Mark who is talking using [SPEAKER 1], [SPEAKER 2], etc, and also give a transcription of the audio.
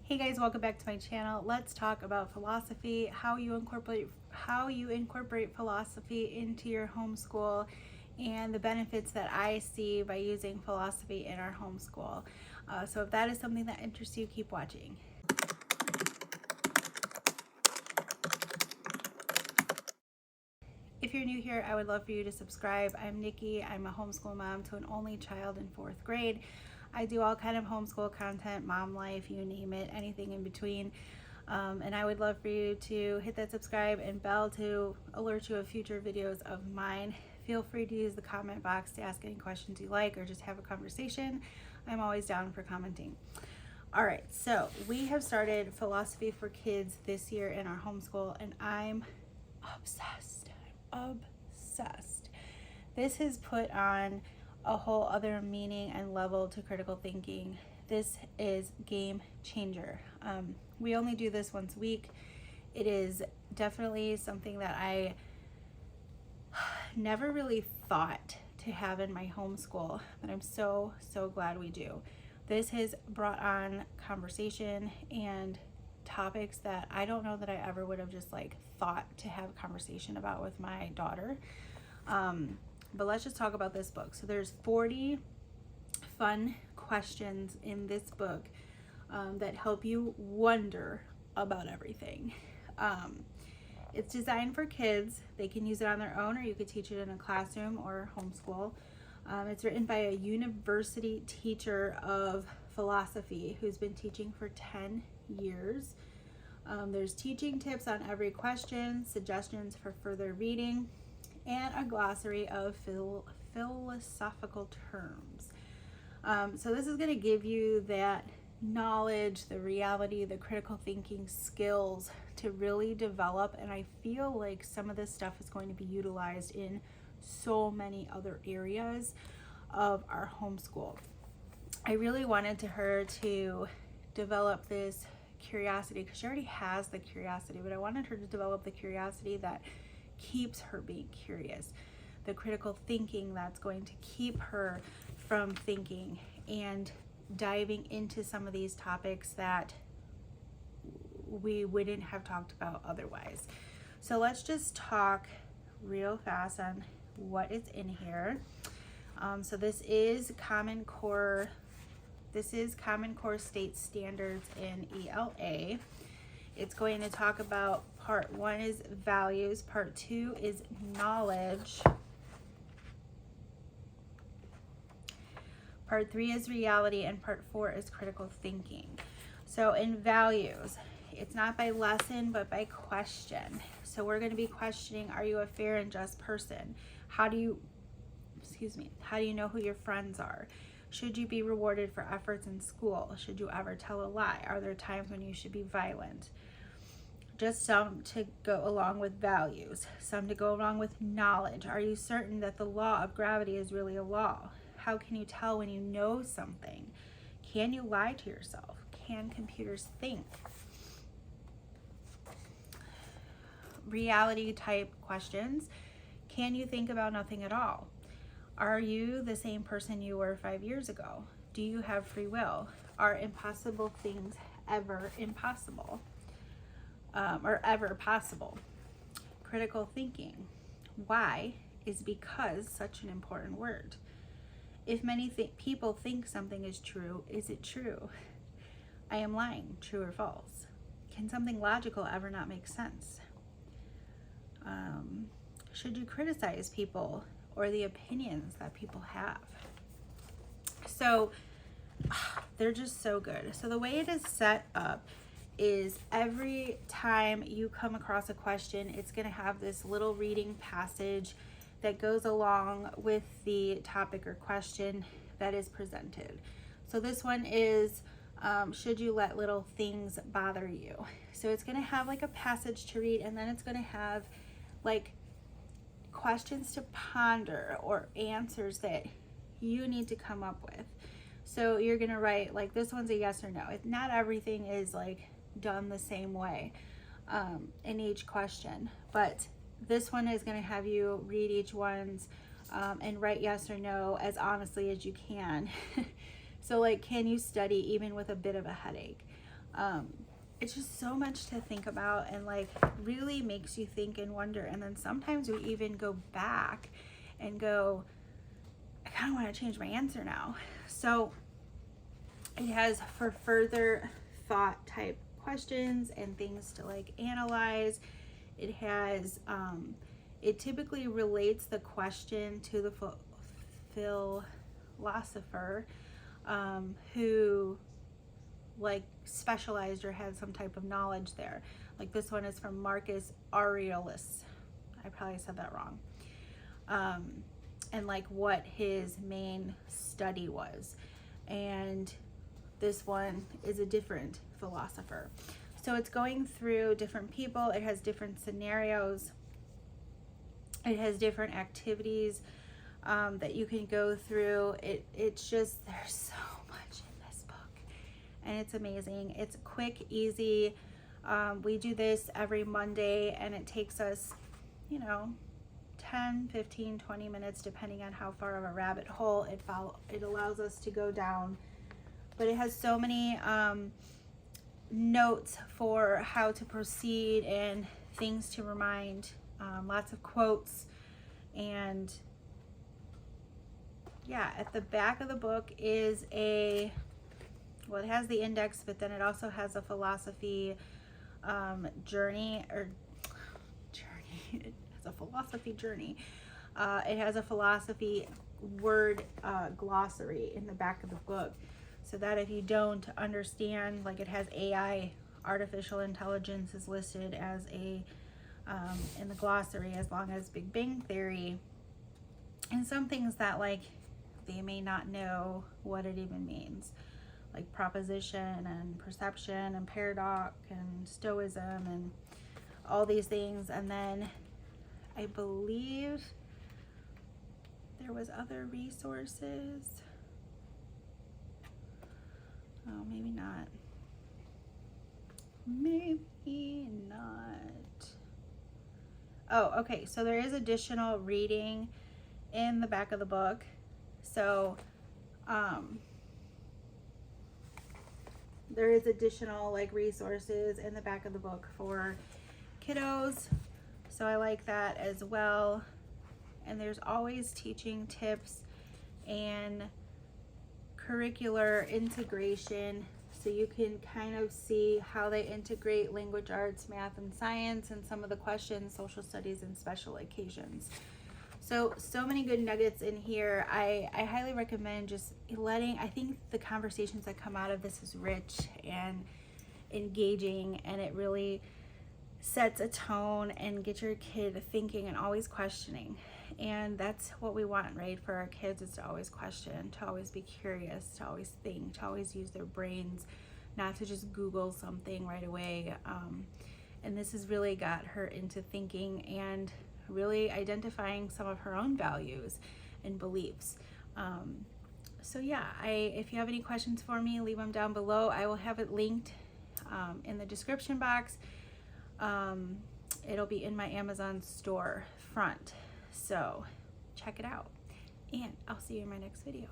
[SPEAKER 1] Hey guys, welcome back to my channel. Let's talk about philosophy, how you incorporate philosophy into your homeschool, and the benefits that I see by using philosophy in our homeschool. So if that is something that interests you, keep watching. If you're new here, I would love for you to subscribe. I'm Nikki. I'm a homeschool mom to an only child in 4th grade. I do all kind of homeschool content, mom life, you name it, anything in between. And I would love for you to hit that subscribe and bell to alert you of future videos of mine. Feel free to use the comment box to ask any questions you like or just have a conversation. I'm always down for commenting. All right, so we have started philosophy for kids this year in our homeschool, and I'm obsessed. Obsessed. This has put on a whole other meaning and level to critical thinking. This is game changer. We only do this once a week. It is definitely something that I never really thought to have in my homeschool, but I'm so glad we do. This has brought on conversation and topics that I don't know that I ever would have just thought to have a conversation about with my daughter. But let's just talk about this book. So there's 40 fun questions in this book that help you wonder about everything. It's designed for kids. They can use it on their own, or you could teach it in a classroom or homeschool. It's written by a university teacher of philosophy who's been teaching for 10 years. There's teaching tips on every question, suggestions for further reading, and a glossary of philosophical terms. So this is going to give you that knowledge, the reality, the critical thinking skills to really develop, and I feel like some of this stuff is going to be utilized in so many other areas of our homeschool. I really wanted her to develop this curiosity, because she already has the curiosity, but I wanted her to develop the curiosity that keeps her being curious, the critical thinking that's going to keep her from thinking and diving into some of these topics that we wouldn't have talked about otherwise. So let's just talk real fast on what is in here. So this is Common Core State Standards in ELA. It's going to talk about part 1 is values, part 2 is knowledge, part 3 is reality, and part 4 is critical thinking. So in values, it's not by lesson but by question. So we're going to be questioning, are you a fair and just person? How do you know who your friends are? Should you be rewarded for efforts in school? Should you ever tell a lie? Are there times when you should be violent? Just some to go along with values, some to go along with knowledge. Are you certain that the law of gravity is really a law? How can you tell when you know something? Can you lie to yourself? Can computers think? Reality type questions. Can you think about nothing at all? Are you the same person you were 5 years ago? Do you have free will? Are impossible things ever impossible? Or ever possible? Critical thinking. Why is because such an important word? If many people think something is true, is it true? I am lying, true or false? Can something logical ever not make sense? Should you criticize people or the opinions that people have? So they're just so good. So the way it is set up is every time you come across a question, it's going to have this little reading passage that goes along with the topic or question that is presented. So this one is, should you let little things bother you? So it's going to have a passage to read, and then it's going to have questions to ponder or answers that you need to come up with. So you're going to write, this one's a yes or no. Not everything is done the same way in each question, but this one is going to have you read each one's and write yes or no as honestly as you can. So can you study even with a bit of a headache? It's just so much to think about, and like really makes you think and wonder. And then sometimes we even go back and go, I kind of want to change my answer now. So it has for further thought type questions and things to like analyze. It has, it typically relates the question to the philosopher who like specialized or had some type of knowledge there. Like this one is from Marcus Aurelius. I probably said that wrong. And like what his main study was. And this one is a different philosopher. So it's going through different people. It has different scenarios. It has different activities that you can go through. It's just, there's so much in this book, and it's amazing. It's quick, easy. We do this every Monday, and it takes us, 10, 15, 20 minutes, depending on how far of a rabbit hole it allows us to go down. But it has so many notes for how to proceed and things to remind, lots of quotes. And yeah, at the back of the book is it has the index, but then it also has a philosophy journey. It has a philosophy journey. It has a philosophy word glossary in the back of the book, so that if you don't understand, like it has AI, artificial intelligence is listed as a in the glossary, as long as Big Bang Theory and some things that like they may not know what it even means, like proposition and perception and paradox and stoicism and all these things. And then I believe there was other resources. Oh, maybe not. Maybe not. Oh, okay. So there is additional reading in the back of the book. So there is additional like resources in the back of the book for kiddos. So I like that as well. And there's always teaching tips and curricular integration, so you can kind of see how they integrate language arts, math, and science, and some of the questions, social studies, and special occasions. So many good nuggets in here. I highly recommend just I think the conversations that come out of this is rich and engaging, and it really sets a tone and gets your kid thinking and always questioning. And that's what we want, right? For our kids, is to always question, to always be curious, to always think, to always use their brains, not to just Google something right away. And this has really got her into thinking and really identifying some of her own values and beliefs. So yeah, if you have any questions for me, leave them down below. I will have it linked in the description box. It'll be in my Amazon store front. So check it out, and I'll see you in my next video.